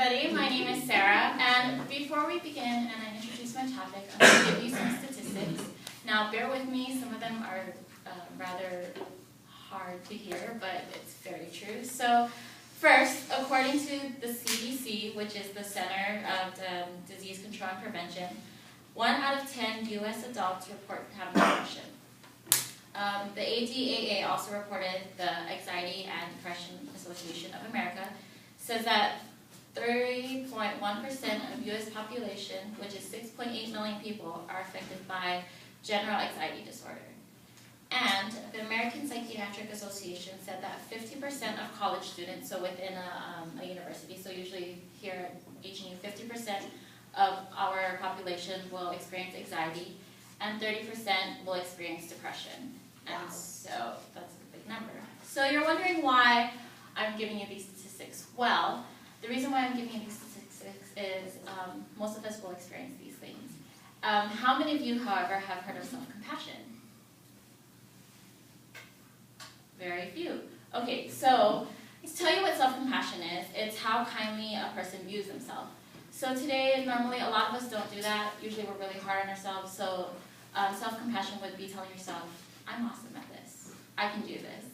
everybody. My name is Sara, and before we begin and I introduce my topic, I'm going to give you some statistics. Now, bear with me. Some of them are rather hard to hear, but it's very true. So, first, according to the CDC, which is the Center of Disease Control and Prevention, 1 out of 10 U.S. adults report having depression. The ADAA also reported, the Anxiety and Depression Association of America, says that 30.1% of U.S. population, which is 6.8 million people, are affected by general anxiety disorder. And the American Psychiatric Association said that 50% of college students, so within a university, so usually here at HNU, 50% of our population will experience anxiety, and 30% will experience depression. And so that's a big number. So you're wondering why I'm giving you these statistics. Well, the reason why I'm giving you these statistics is most of us will experience these things. How many of you, however, have heard of self-compassion? Very few. Okay, so let's tell you what self-compassion is. It's how kindly a person views themselves. So today, normally, a lot of us don't do that. Usually we're really hard on ourselves. So self-compassion would be telling yourself, I'm awesome at this. I can do this.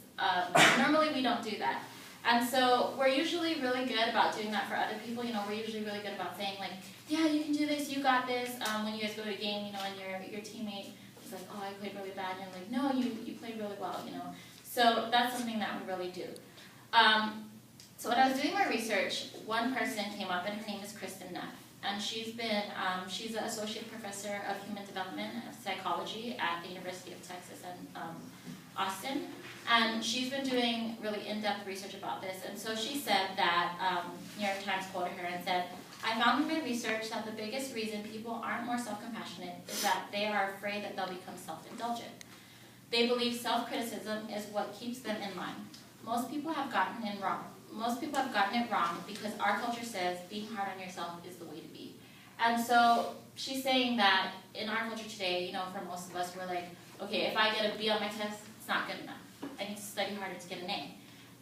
Normally we don't do that. And so we're usually really good about doing that for other people. You know, we're usually really good about saying like, yeah, you can do this, you got this. When you guys go to a game, you know, and your teammate is like, oh, I played really bad. And you're like, no, you played really well, you know. So that's something that we really do. So when I was doing my research, one person came up, and her name is Kristen Neff. And she's an associate professor of human development and psychology at the University of Texas in Austin. And she's been doing really in-depth research about this. And so she said that, New York Times quoted her and said, I found in my research that the biggest reason people aren't more self-compassionate is that they are afraid that they'll become self-indulgent. They believe self-criticism is what keeps them in line. Most people have gotten it wrong because our culture says being hard on yourself is the way to be. And so she's saying that in our culture today, you know, for most of us, we're like, okay, if I get a B on my test, it's not good enough. I need to study harder to get an A.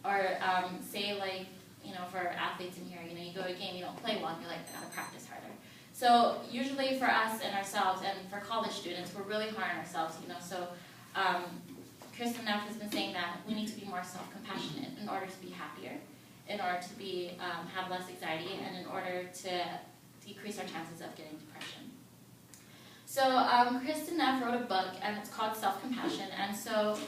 Or say like, you know, for athletes in here, you know, you go to a game, you don't play well, and you're like, I gotta practice harder. So usually for us and ourselves, and for college students, we're really hard on ourselves, you know. So Kristen Neff has been saying that we need to be more self-compassionate in order to be happier, in order to be have less anxiety, and in order to decrease our chances of getting depression. So Kristen Neff wrote a book, and it's called Self-Compassion. And so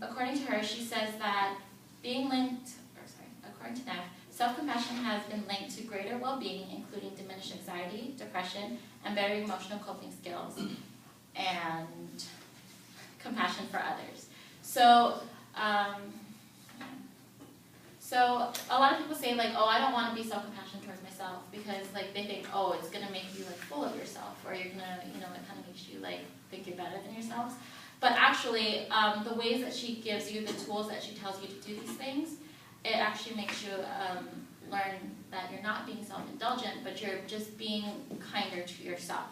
according to her, she says that according to Neff, self-compassion has been linked to greater well-being, including diminished anxiety, depression, and better emotional coping skills, and compassion for others. So, so a lot of people say like, oh, I don't want to be self-compassionate towards myself because like they think, oh, it's gonna make you like full of yourself, or you're gonna, you know, it kind of makes you like think you're better than yourselves. But actually, the ways that she gives you, the tools that she tells you to do these things, it actually makes you learn that you're not being self-indulgent, but you're just being kinder to yourself.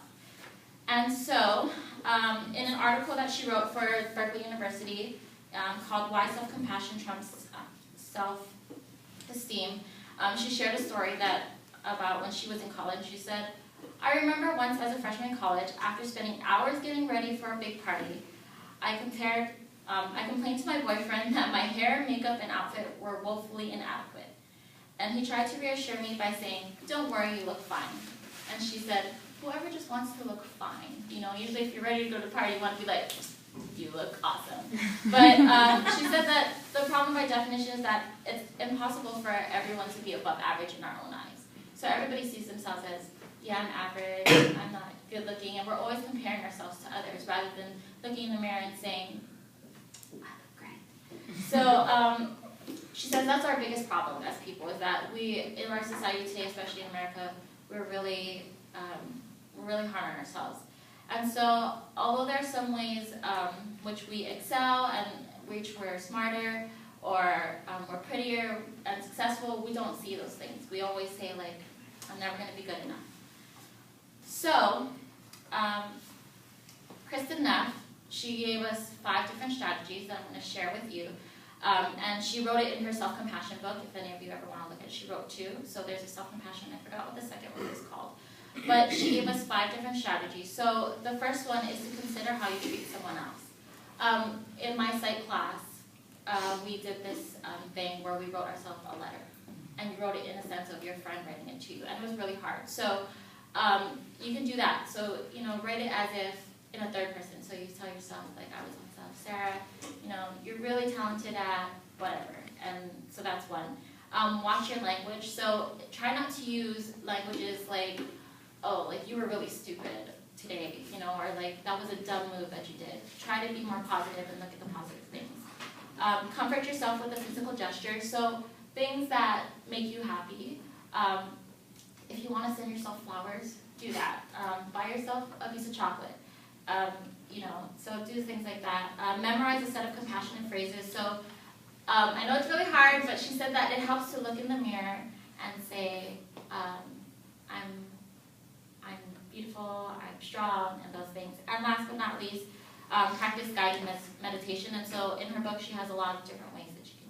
And so, in an article that she wrote for Berkeley University called Why Self-Compassion Trumps Self-Esteem, she shared a story about when she was in college. She said, I remember once as a freshman in college, after spending hours getting ready for a big party, I complained to my boyfriend that my hair, makeup, and outfit were woefully inadequate. And he tried to reassure me by saying, don't worry, you look fine. And she said, whoever just wants to look fine. You know, usually if you're ready to go to the party, you want to be like, you look awesome. But she said that the problem by definition is that it's impossible for everyone to be above average in our own eyes. So everybody sees themselves as, yeah, I'm average, I'm not good looking, and we're always comparing ourselves to others rather than looking in the mirror and saying, I look great. So she says that's our biggest problem as people, is that we, in our society today, especially in America, we're really hard on ourselves. And so, although there are some ways which we excel and which we're smarter or we're prettier and successful, we don't see those things. We always say like, I'm never going to be good enough. So, Kristen Neff, she gave us 5 different strategies that I'm going to share with you And she wrote it in her self-compassion book. If any of you ever want to look at it, she wrote 2. So there's a self-compassion. I forgot what the second one is called. But she gave us 5 different strategies. So the first one is to consider how you treat someone else. In my psych class, we did this thing where we wrote ourselves a letter. And you wrote it in a sense of your friend writing it to you. And it was really hard. So you can do that. So, write it as if in a third person. So you tell yourself, like I was myself, Sarah, you're really talented at whatever. And so that's one. Watch your language. So try not to use languages like, oh, like you were really stupid today, or like that was a dumb move that you did. Try to be more positive and look at the positive things. Comfort yourself with a physical gesture. So things that make you happy. If you want to send yourself flowers, do that. Buy yourself a piece of chocolate. So do things like that. Memorize a set of compassionate phrases. So I know it's really hard, but she said that it helps to look in the mirror and say, I'm beautiful, I'm strong, and those things. And last but not least, practice guided meditation. And so in her book, she has a lot of different ways that you can